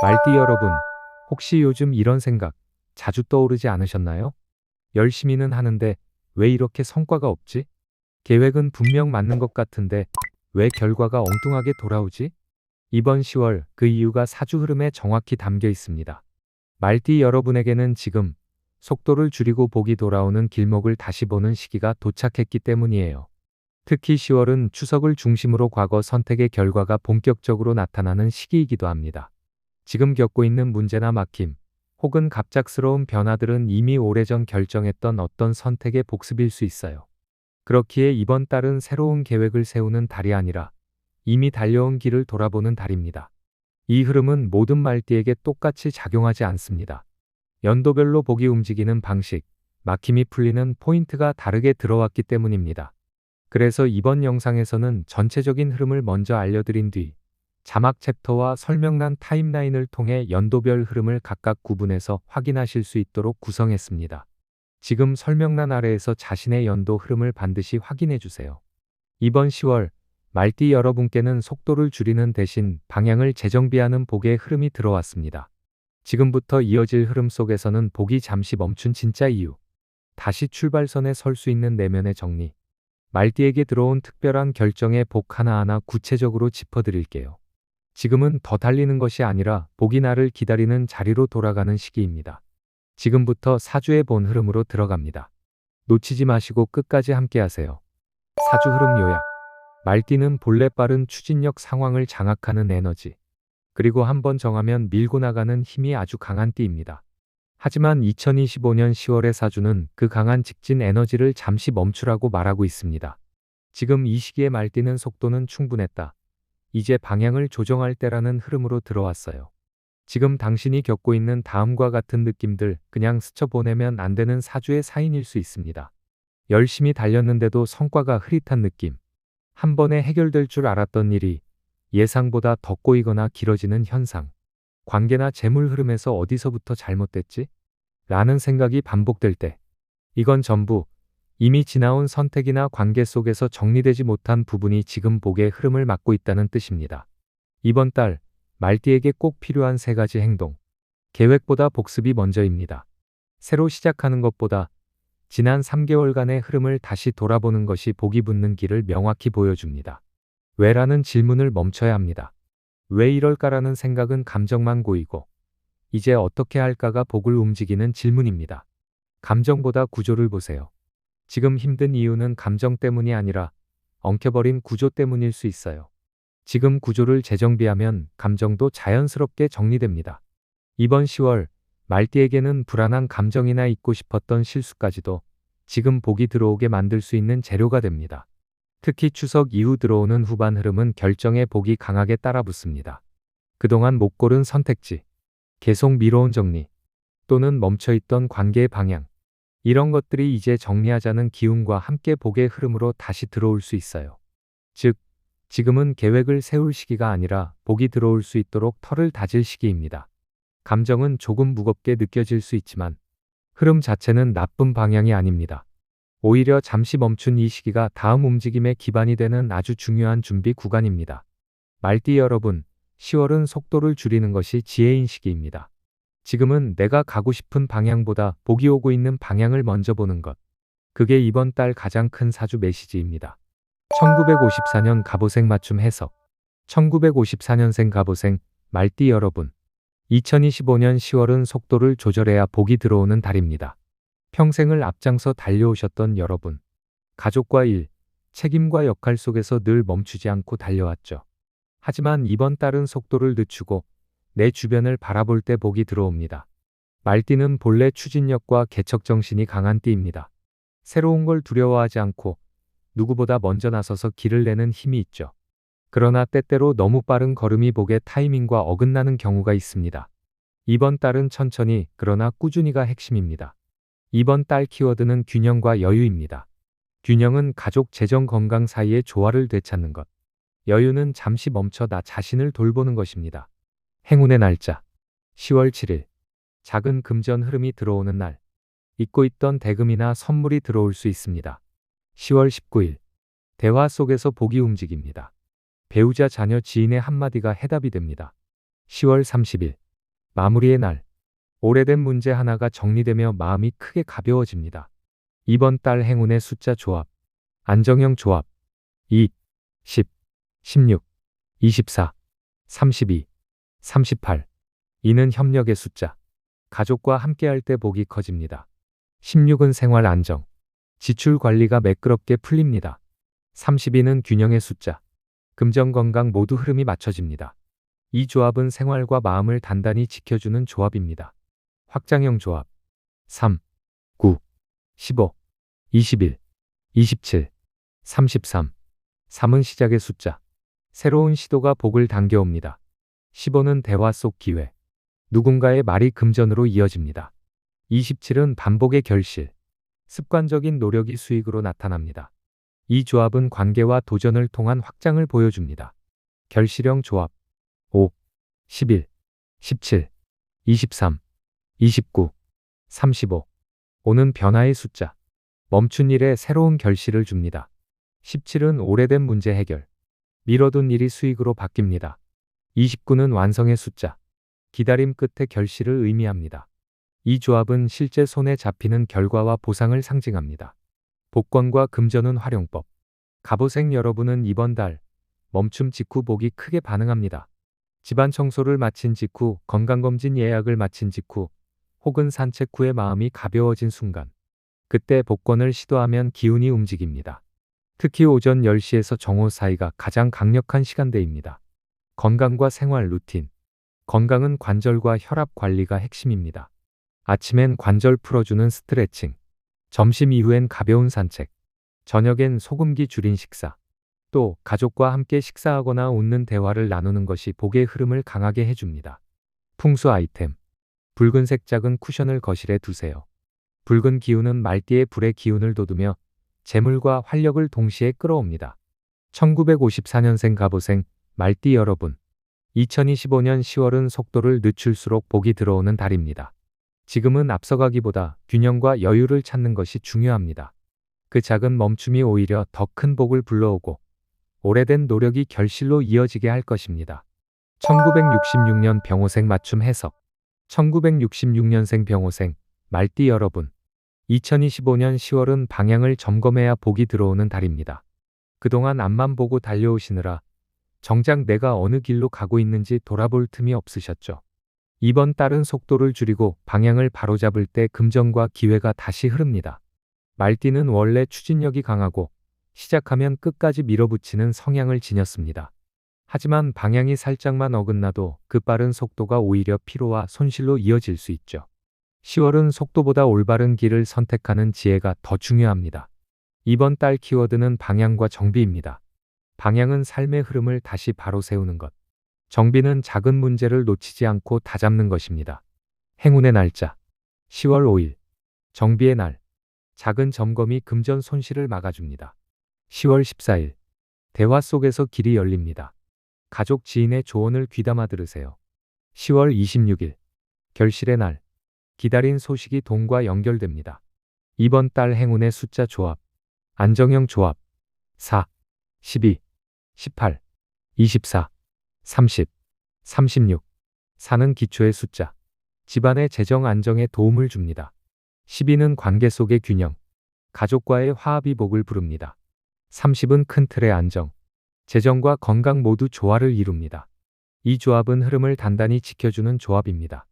말띠 여러분, 혹시 요즘 이런 생각 자주 떠오르지 않으셨나요? 열심히는 하는데 왜 이렇게 성과가 없지? 계획은 분명 맞는 것 같은데 왜 결과가 엉뚱하게 돌아오지? 이번 10월 그 이유가 사주 흐름에 정확히 담겨 있습니다. 말띠 여러분에게는 지금 속도를 줄이고 복이 돌아오는 길목을 다시 보는 시기가 도착했기 때문이에요. 특히 10월은 추석을 중심으로 과거 선택의 결과가 본격적으로 나타나는 시기이기도 합니다. 지금 겪고 있는 문제나 막힘, 혹은 갑작스러운 변화들은 이미 오래전 결정했던 어떤 선택의 복습일 수 있어요. 그렇기에 이번 달은 새로운 계획을 세우는 달이 아니라 이미 달려온 길을 돌아보는 달입니다. 이 흐름은 모든 말띠에게 똑같이 작용하지 않습니다. 연도별로 복이 움직이는 방식, 막힘이 풀리는 포인트가 다르게 들어왔기 때문입니다. 그래서 이번 영상에서는 전체적인 흐름을 먼저 알려드린 뒤 자막 챕터와 설명란 타임라인을 통해 연도별 흐름을 각각 구분해서 확인하실 수 있도록 구성했습니다. 지금 설명란 아래에서 자신의 연도 흐름을 반드시 확인해 주세요. 이번 10월 말띠 여러분께는 속도를 줄이는 대신 방향을 재정비하는 복의 흐름이 들어왔습니다. 지금부터 이어질 흐름 속에서는 복이 잠시 멈춘 진짜 이유, 다시 출발선에 설 수 있는 내면의 정리, 말띠에게 들어온 특별한 결정의 복 하나하나 구체적으로 짚어드릴게요. 지금은 더 달리는 것이 아니라 복이 나를 기다리는 자리로 돌아가는 시기입니다. 지금부터 사주의 본 흐름으로 들어갑니다. 놓치지 마시고 끝까지 함께 하세요. 사주 흐름 요약. 말띠는 본래 빠른 추진력 상황을 장악하는 에너지, 그리고 한번 정하면 밀고 나가는 힘이 아주 강한 띠입니다. 하지만 2025년 10월의 사주는 그 강한 직진 에너지를 잠시 멈추라고 말하고 있습니다. 지금 이 시기에 말띠는 속도는 충분했다, 이제 방향을 조정할 때라는 흐름으로 들어왔어요. 지금 당신이 겪고 있는 다음과 같은 느낌들 그냥 스쳐보내면 안 되는 사주의 사인일 수 있습니다. 열심히 달렸는데도 성과가 흐릿한 느낌. 한 번에 해결될 줄 알았던 일이 예상보다 더 꼬이거나 길어지는 현상. 관계나 재물 흐름에서 어디서부터 잘못됐지? 라는 생각이 반복될 때. 이건 전부 이미 지나온 선택이나 관계 속에서 정리되지 못한 부분이 지금 복의 흐름을 막고 있다는 뜻입니다. 이번 달 말띠에게 꼭 필요한 3가지 행동. 계획보다 복습이 먼저입니다. 새로 시작하는 것보다 지난 3개월간의 흐름을 다시 돌아보는 것이 복이 붙는 길을 명확히 보여줍니다. 왜라는 질문을 멈춰야 합니다. 왜 이럴까라는 생각은 감정만 고이고, 이제 어떻게 할까가 복을 움직이는 질문입니다. 감정보다 구조를 보세요. 지금 힘든 이유는 감정 때문이 아니라 엉켜버린 구조 때문일 수 있어요. 지금 구조를 재정비하면 감정도 자연스럽게 정리됩니다. 이번 10월 말띠에게는 불안한 감정이나 잊고 싶었던 실수까지도 지금 복이 들어오게 만들 수 있는 재료가 됩니다. 특히 추석 이후 들어오는 후반 흐름은 결정의 복이 강하게 따라붙습니다. 그동안 못 고른 선택지, 계속 미뤄온 정리, 또는 멈춰있던 관계의 방향, 이런 것들이 이제 정리하자는 기운과 함께 복의 흐름으로 다시 들어올 수 있어요. 즉, 지금은 계획을 세울 시기가 아니라 복이 들어올 수 있도록 털을 다질 시기입니다. 감정은 조금 무겁게 느껴질 수 있지만 흐름 자체는 나쁜 방향이 아닙니다. 오히려 잠시 멈춘 이 시기가 다음 움직임의 기반이 되는 아주 중요한 준비 구간입니다. 말띠 여러분, 10월은 속도를 줄이는 것이 지혜인 시기입니다. 지금은 내가 가고 싶은 방향보다 복이 오고 있는 방향을 먼저 보는 것. 그게 이번 달 가장 큰 사주 메시지입니다. 1954년 갑오생 맞춤 해석. 1954년생 갑오생, 말띠 여러분. 2025년 10월은 속도를 조절해야 복이 들어오는 달입니다. 평생을 앞장서 달려오셨던 여러분. 가족과 일, 책임과 역할 속에서 늘 멈추지 않고 달려왔죠. 하지만 이번 달은 속도를 늦추고 내 주변을 바라볼 때 복이 들어옵니다. 말띠는 본래 추진력과 개척정신이 강한 띠입니다. 새로운 걸 두려워하지 않고 누구보다 먼저 나서서 길을 내는 힘이 있죠. 그러나 때때로 너무 빠른 걸음이 복의 타이밍과 어긋나는 경우가 있습니다. 이번 달은 천천히 그러나 꾸준히가 핵심입니다. 이번 달 키워드는 균형과 여유입니다. 균형은 가족, 재정, 건강 사이의 조화를 되찾는 것. 여유는 잠시 멈춰 나 자신을 돌보는 것입니다. 행운의 날짜 10월 7일. 작은 금전 흐름이 들어오는 날. 잊고 있던 대금이나 선물이 들어올 수 있습니다. 10월 19일. 대화 속에서 복이 움직입니다. 배우자, 자녀, 지인의 한마디가 해답이 됩니다. 10월 30일. 마무리의 날. 오래된 문제 하나가 정리되며 마음이 크게 가벼워집니다. 이번 달 행운의 숫자 조합. 안정형 조합. 2, 10, 16, 24, 32, 38. 이는 협력의 숫자. 가족과 함께할 때 복이 커집니다. 16은 생활 안정. 지출 관리가 매끄럽게 풀립니다. 32는 균형의 숫자. 금전 건강 모두 흐름이 맞춰집니다. 이 조합은 생활과 마음을 단단히 지켜주는 조합입니다. 확장형 조합. 3, 9, 15, 21, 27, 33. 3은 시작의 숫자. 새로운 시도가 복을 당겨옵니다. 15는 대화 속 기회. 누군가의 말이 금전으로 이어집니다. 27은 반복의 결실. 습관적인 노력이 수익으로 나타납니다. 이 조합은 관계와 도전을 통한 확장을 보여줍니다. 결실형 조합. 5, 11, 17, 23, 29, 35. 5는 변화의 숫자. 멈춘 일에 새로운 결실을 줍니다. 17은 오래된 문제 해결. 미뤄둔 일이 수익으로 바뀝니다. 29는 완성의 숫자. 기다림 끝의 결실을 의미합니다. 이 조합은 실제 손에 잡히는 결과와 보상을 상징합니다. 복권과 금전운 활용법. 갑오생 여러분은 이번 달 멈춤 직후 복이 크게 반응합니다. 집안 청소를 마친 직후, 건강검진 예약을 마친 직후, 혹은 산책 후에 마음이 가벼워진 순간. 그때 복권을 시도하면 기운이 움직입니다. 특히 오전 10시에서 정오 사이가 가장 강력한 시간대입니다. 건강과 생활 루틴. 건강은 관절과 혈압 관리가 핵심입니다. 아침엔 관절 풀어주는 스트레칭. 점심 이후엔 가벼운 산책. 저녁엔 소금기 줄인 식사. 또 가족과 함께 식사하거나 웃는 대화를 나누는 것이 복의 흐름을 강하게 해줍니다. 풍수 아이템. 붉은색 작은 쿠션을 거실에 두세요. 붉은 기운은 말띠의 불의 기운을 돋우며 재물과 활력을 동시에 끌어옵니다. 1954년생 갑오생 말띠 여러분. 2025년 10월은 속도를 늦출수록 복이 들어오는 달입니다. 지금은 앞서가기보다 균형과 여유를 찾는 것이 중요합니다. 그 작은 멈춤이 오히려 더 큰 복을 불러오고 오래된 노력이 결실로 이어지게 할 것입니다. 1966년 병호생 맞춤 해석. 1966년생 병호생 말띠 여러분. 2025년 10월은 방향을 점검해야 복이 들어오는 달입니다. 그동안 앞만 보고 달려오시느라 정작 내가 어느 길로 가고 있는지 돌아볼 틈이 없으셨죠. 이번 달은 속도를 줄이고 방향을 바로잡을 때 금전과 기회가 다시 흐릅니다. 말띠는 원래 추진력이 강하고 시작하면 끝까지 밀어붙이는 성향을 지녔습니다. 하지만 방향이 살짝만 어긋나도 그 빠른 속도가 오히려 피로와 손실로 이어질 수 있죠. 10월은 속도보다 올바른 길을 선택하는 지혜가 더 중요합니다. 이번 달 키워드는 방향과 정비입니다. 방향은 삶의 흐름을 다시 바로 세우는 것. 정비는 작은 문제를 놓치지 않고 다잡는 것입니다. 행운의 날짜. 10월 5일. 정비의 날. 작은 점검이 금전 손실을 막아줍니다. 10월 14일. 대화 속에서 길이 열립니다. 가족 지인의 조언을 귀담아 들으세요. 10월 26일. 결실의 날. 기다린 소식이 돈과 연결됩니다. 이번 달 행운의 숫자 조합. 안정형 조합. 4, 12, 18, 24, 30, 36. 4는 기초의 숫자. 집안의 재정 안정에 도움을 줍니다. 12는 관계 속의 균형. 가족과의 화합이 복을 부릅니다. 30은 큰 틀의 안정. 재정과 건강 모두 조화를 이룹니다. 이 조합은 흐름을 단단히 지켜주는 조합입니다.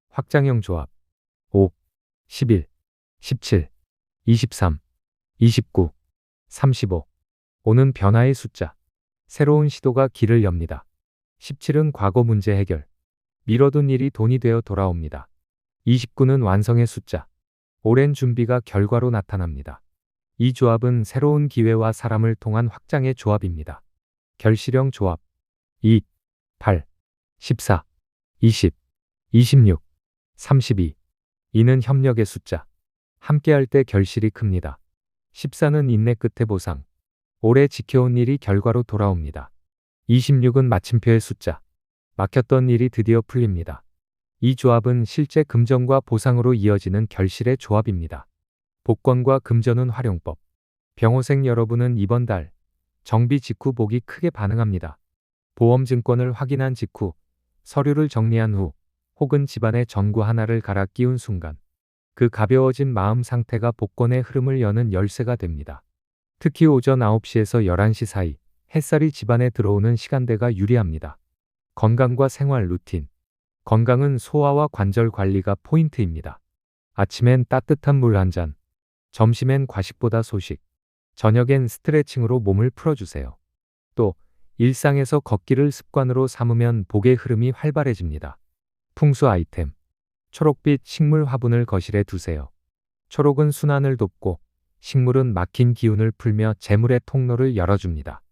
확장형 조합. 5, 11, 17, 23, 29, 35. 5는 변화의 숫자. 새로운 시도가 길을 엽니다. 17은 과거 문제 해결. 미뤄둔 일이 돈이 되어 돌아옵니다. 29는 완성의 숫자. 오랜 준비가 결과로 나타납니다. 이 조합은 새로운 기회와 사람을 통한 확장의 조합입니다. 결실형 조합. 2, 8, 14, 20, 26, 32. 이는 협력의 숫자. 함께할 때 결실이 큽니다. 14는 인내 끝의 보상. 오래 지켜온 일이 결과로 돌아옵니다. 26은 마침표의 숫자. 막혔던 일이 드디어 풀립니다. 이 조합은 실제 금전과 보상으로 이어지는 결실의 조합입니다. 복권과 금전운 활용법. 병호생 여러분은 이번 달 정비 직후 복이 크게 반응합니다. 보험증권을 확인한 직후, 서류를 정리한 후, 혹은 집안의 전구 하나를 갈아 끼운 순간 그 가벼워진 마음 상태가 복권의 흐름을 여는 열쇠가 됩니다. 특히 오전 9시에서 11시 사이 햇살이 집안에 들어오는 시간대가 유리합니다. 건강과 생활 루틴. 건강은 소화와 관절 관리가 포인트입니다. 아침엔 따뜻한 물 한 잔, 점심엔 과식보다 소식, 저녁엔 스트레칭으로 몸을 풀어주세요. 또 일상에서 걷기를 습관으로 삼으면 복의 흐름이 활발해집니다. 풍수 아이템. 초록빛 식물 화분을 거실에 두세요. 초록은 순환을 돕고 식물은 막힌 기운을 풀며 재물의 통로를 열어줍니다.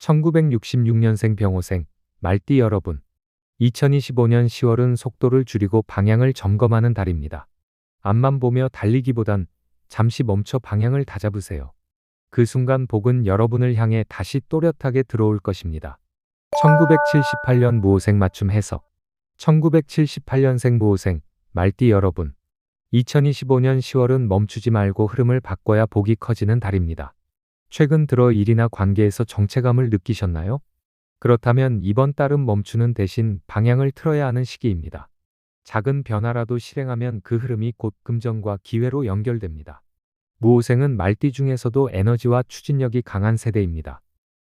1966년생 병호생 말띠 여러분, 2025년 10월은 속도를 줄이고 방향을 점검하는 달입니다. 앞만 보며 달리기보단 잠시 멈춰 방향을 다잡으세요. 그 순간 복은 여러분을 향해 다시 또렷하게 들어올 것입니다. 1978년 무호생 맞춤 해석. 1978년생 무호생 말띠 여러분, 2025년 10월은 멈추지 말고 흐름을 바꿔야 복이 커지는 달입니다. 최근 들어 일이나 관계에서 정체감을 느끼셨나요? 그렇다면 이번 달은 멈추는 대신 방향을 틀어야 하는 시기입니다. 작은 변화라도 실행하면 그 흐름이 곧 금전과 기회로 연결됩니다. 무호생은 말띠 중에서도 에너지와 추진력이 강한 세대입니다.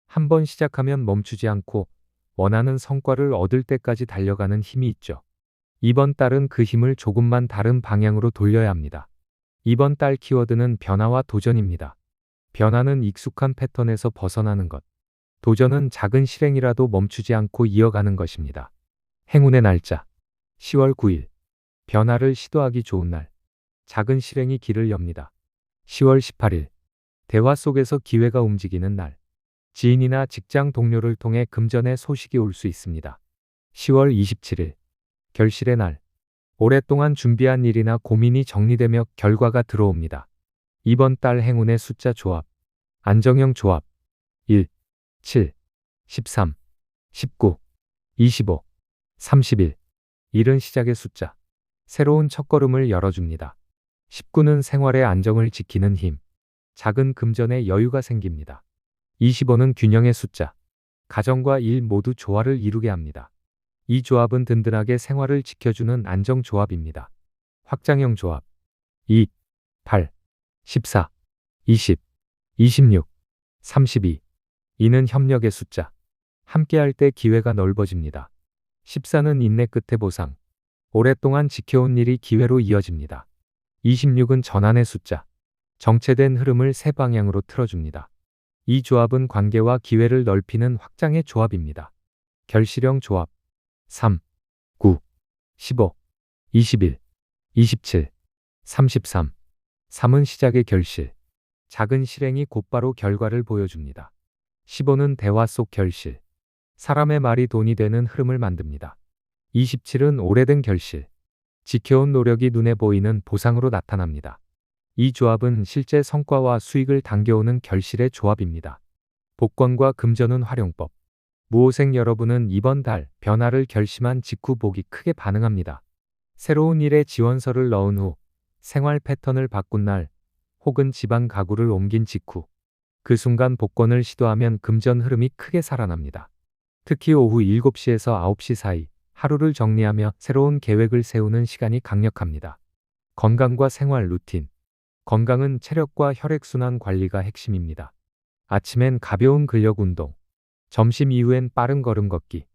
한번 시작하면 멈추지 않고 원하는 성과를 얻을 때까지 달려가는 힘이 있죠. 이번 달은 그 힘을 조금만 다른 방향으로 돌려야 합니다. 이번 달 키워드는 변화와 도전입니다. 변화는 익숙한 패턴에서 벗어나는 것. 도전은 작은 실행이라도 멈추지 않고 이어가는 것입니다. 행운의 날짜 10월 9일. 변화를 시도하기 좋은 날. 작은 실행이 길을 엽니다. 10월 18일. 대화 속에서 기회가 움직이는 날. 지인이나 직장 동료를 통해 금전의 소식이 올 수 있습니다. 10월 27일. 결실의 날. 오랫동안 준비한 일이나 고민이 정리되며 결과가 들어옵니다. 이번 달 행운의 숫자 조합. 안정형 조합. 1, 7, 13, 19, 25, 31. 1은 시작의 숫자. 새로운 첫걸음을 열어줍니다. 19는 생활의 안정을 지키는 힘. 작은 금전에 여유가 생깁니다. 25는 균형의 숫자. 가정과 일 모두 조화를 이루게 합니다. 이 조합은 든든하게 생활을 지켜주는 안정 조합입니다. 확장형 조합. 2, 8, 14, 20, 26, 32. 2는 협력의 숫자. 함께할 때 기회가 넓어집니다. 14는 인내 끝의 보상. 오랫동안 지켜온 일이 기회로 이어집니다. 26은 전환의 숫자. 정체된 흐름을 새 방향으로 틀어줍니다. 이 조합은 관계와 기회를 넓히는 확장의 조합입니다. 결실형 조합. 3, 9, 15, 21, 27, 33. 3은 시작의 결실. 작은 실행이 곧바로 결과를 보여줍니다. 15는 대화 속 결실. 사람의 말이 돈이 되는 흐름을 만듭니다. 27은 오래된 결실. 지켜온 노력이 눈에 보이는 보상으로 나타납니다. 이 조합은 실제 성과와 수익을 당겨오는 결실의 조합입니다. 복권과 금전운 활용법. 무호생 여러분은 이번 달 변화를 결심한 직후 복이 크게 반응합니다. 새로운 일에 지원서를 넣은 후, 생활 패턴을 바꾼 날, 혹은 집안 가구를 옮긴 직후, 그 순간 복권을 시도하면 금전 흐름이 크게 살아납니다. 특히 오후 7시에서 9시 사이 하루를 정리하며 새로운 계획을 세우는 시간이 강력합니다. 건강과 생활 루틴. 건강은 체력과 혈액순환 관리가 핵심입니다. 아침엔 가벼운 근력 운동, 점심 이후엔 빠른 걸음 걷기,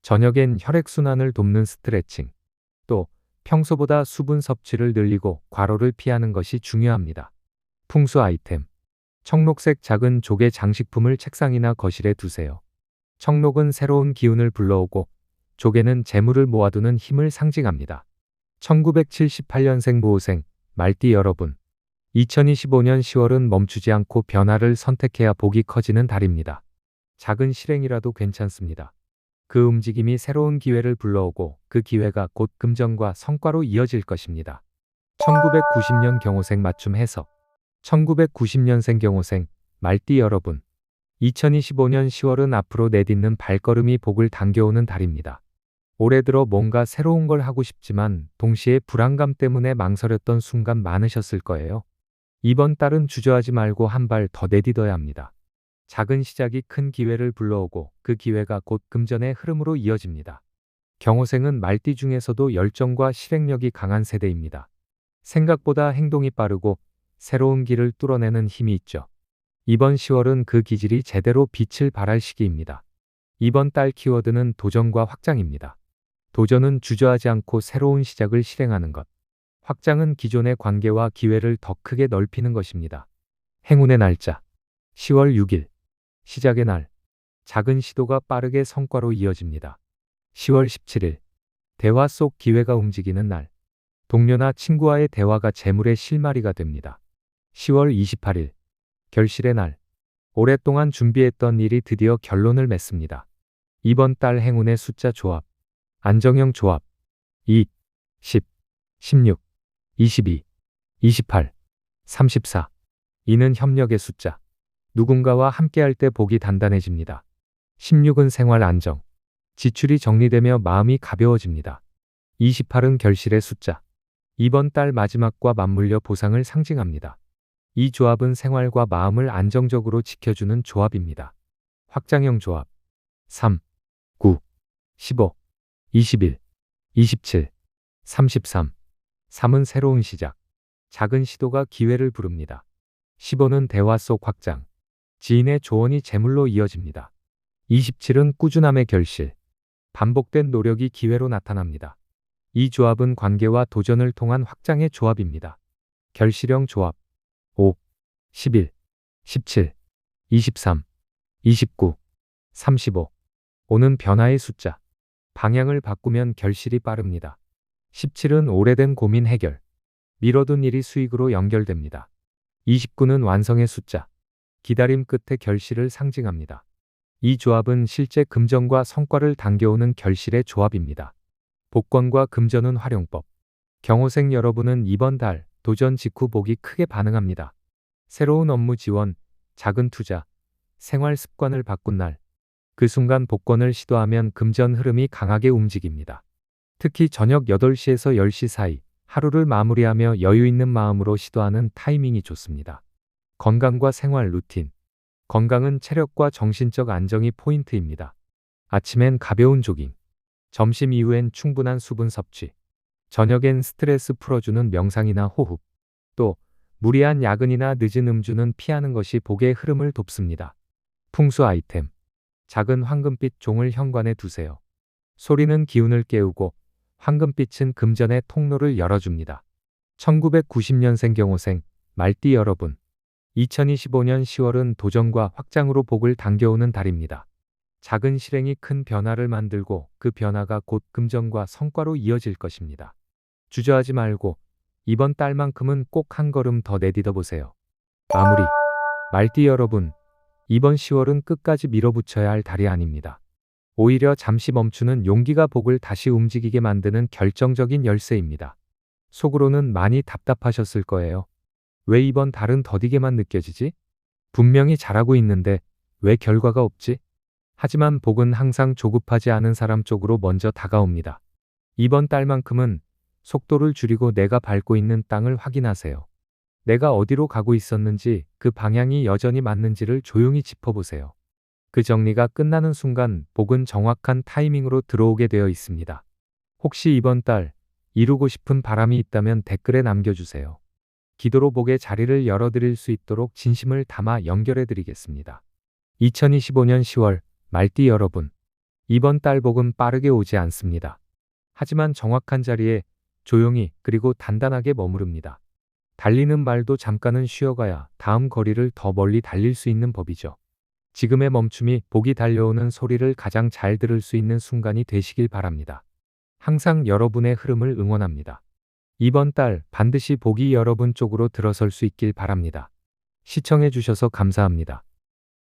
저녁엔 혈액순환을 돕는 스트레칭, 또 평소보다 수분 섭취를 늘리고 과로를 피하는 것이 중요합니다. 풍수 아이템. 청록색 작은 조개 장식품을 책상이나 거실에 두세요. 청록은 새로운 기운을 불러오고 조개는 재물을 모아두는 힘을 상징합니다. 1978년생 무호생 말띠 여러분, 2025년 10월은 멈추지 않고 변화를 선택해야 복이 커지는 달입니다. 작은 실행이라도 괜찮습니다. 그 움직임이 새로운 기회를 불러오고 그 기회가 곧 금전과 성과로 이어질 것입니다. 1990년 경호생 맞춤 해석. 1990년생 경호생 말띠 여러분, 2025년 10월은 앞으로 내딛는 발걸음이 복을 당겨오는 달입니다. 올해 들어 뭔가 새로운 걸 하고 싶지만 동시에 불안감 때문에 망설였던 순간 많으셨을 거예요. 이번 달은 주저하지 말고 한 발 더 내딛어야 합니다. 작은 시작이 큰 기회를 불러오고 그 기회가 곧 금전의 흐름으로 이어집니다. 경호생은 말띠 중에서도 열정과 실행력이 강한 세대입니다. 생각보다 행동이 빠르고 새로운 길을 뚫어내는 힘이 있죠. 이번 10월은 그 기질이 제대로 빛을 발할 시기입니다. 이번 달 키워드는 도전과 확장입니다. 도전은 주저하지 않고 새로운 시작을 실행하는 것. 확장은 기존의 관계와 기회를 더 크게 넓히는 것입니다. 행운의 날짜 10월 6일 시작의 날. 작은 시도가 빠르게 성과로 이어집니다. 10월 17일 대화 속 기회가 움직이는 날. 동료나 친구와의 대화가 재물의 실마리가 됩니다. 10월 28일 결실의 날. 오랫동안 준비했던 일이 드디어 결론을 맺습니다. 이번 달 행운의 숫자 조합. 안정형 조합 2, 10, 16, 22, 28, 34. 이는 협력의 숫자. 누군가와 함께할 때 복이 단단해집니다. 16은 생활 안정. 지출이 정리되며 마음이 가벼워집니다. 28은 결실의 숫자. 이번 달 마지막과 맞물려 보상을 상징합니다. 이 조합은 생활과 마음을 안정적으로 지켜주는 조합입니다. 확장형 조합 3, 9, 15, 21, 27, 33. 3은 새로운 시작. 작은 시도가 기회를 부릅니다. 15는 대화 속 확장. 지인의 조언이 재물로 이어집니다. 27은 꾸준함의 결실. 반복된 노력이 기회로 나타납니다. 이 조합은 관계와 도전을 통한 확장의 조합입니다. 결실형 조합 5, 11, 17, 23, 29, 35. 5는 변화의 숫자. 방향을 바꾸면 결실이 빠릅니다. 17은 오래된 고민 해결. 미뤄둔 일이 수익으로 연결됩니다. 29는 완성의 숫자. 기다림 끝의 결실을 상징합니다. 이 조합은 실제 금전과 성과를 당겨오는 결실의 조합입니다. 복권과 금전운 활용법. 경호생 여러분은 이번 달 도전 직후 복이 크게 반응합니다. 새로운 업무 지원, 작은 투자, 생활 습관을 바꾼 날. 그 순간 복권을 시도하면 금전 흐름이 강하게 움직입니다. 특히 저녁 8시에서 10시 사이 하루를 마무리하며 여유 있는 마음으로 시도하는 타이밍이 좋습니다. 건강과 생활 루틴. 건강은 체력과 정신적 안정이 포인트입니다. 아침엔 가벼운 조깅, 점심 이후엔 충분한 수분 섭취, 저녁엔 스트레스 풀어주는 명상이나 호흡, 또 무리한 야근이나 늦은 음주는 피하는 것이 복의 흐름을 돕습니다. 풍수 아이템. 작은 황금빛 종을 현관에 두세요. 소리는 기운을 깨우고 황금빛은 금전의 통로를 열어줍니다. 1990년생 경호생, 말띠 여러분. 2025년 10월은 도전과 확장으로 복을 당겨오는 달입니다. 작은 실행이 큰 변화를 만들고 그 변화가 곧 금전과 성과로 이어질 것입니다. 주저하지 말고 이번 달만큼은 꼭 한 걸음 더 내딛어 보세요. 마무리. 말띠 여러분, 이번 10월은 끝까지 밀어붙여야 할 달이 아닙니다. 오히려 잠시 멈추는 용기가 복을 다시 움직이게 만드는 결정적인 열쇠입니다. 속으로는 많이 답답하셨을 거예요. 왜 이번 달은 더디게만 느껴지지? 분명히 잘하고 있는데 왜 결과가 없지? 하지만 복은 항상 조급하지 않은 사람 쪽으로 먼저 다가옵니다. 이번 달만큼은 속도를 줄이고 내가 밟고 있는 땅을 확인하세요. 내가 어디로 가고 있었는지, 그 방향이 여전히 맞는지를 조용히 짚어보세요. 그 정리가 끝나는 순간 복은 정확한 타이밍으로 들어오게 되어 있습니다. 혹시 이번 달 이루고 싶은 바람이 있다면 댓글에 남겨주세요. 기도로 복의 자리를 열어드릴 수 있도록 진심을 담아 연결해 드리겠습니다. 2025년 10월, 말띠 여러분. 이번 달 복은 빠르게 오지 않습니다. 하지만 정확한 자리에 조용히 그리고 단단하게 머무릅니다. 달리는 말도 잠깐은 쉬어가야 다음 거리를 더 멀리 달릴 수 있는 법이죠. 지금의 멈춤이 복이 달려오는 소리를 가장 잘 들을 수 있는 순간이 되시길 바랍니다. 항상 여러분의 흐름을 응원합니다. 이번 달 반드시 복이 여러분 쪽으로 들어설 수 있길 바랍니다. 시청해 주셔서 감사합니다.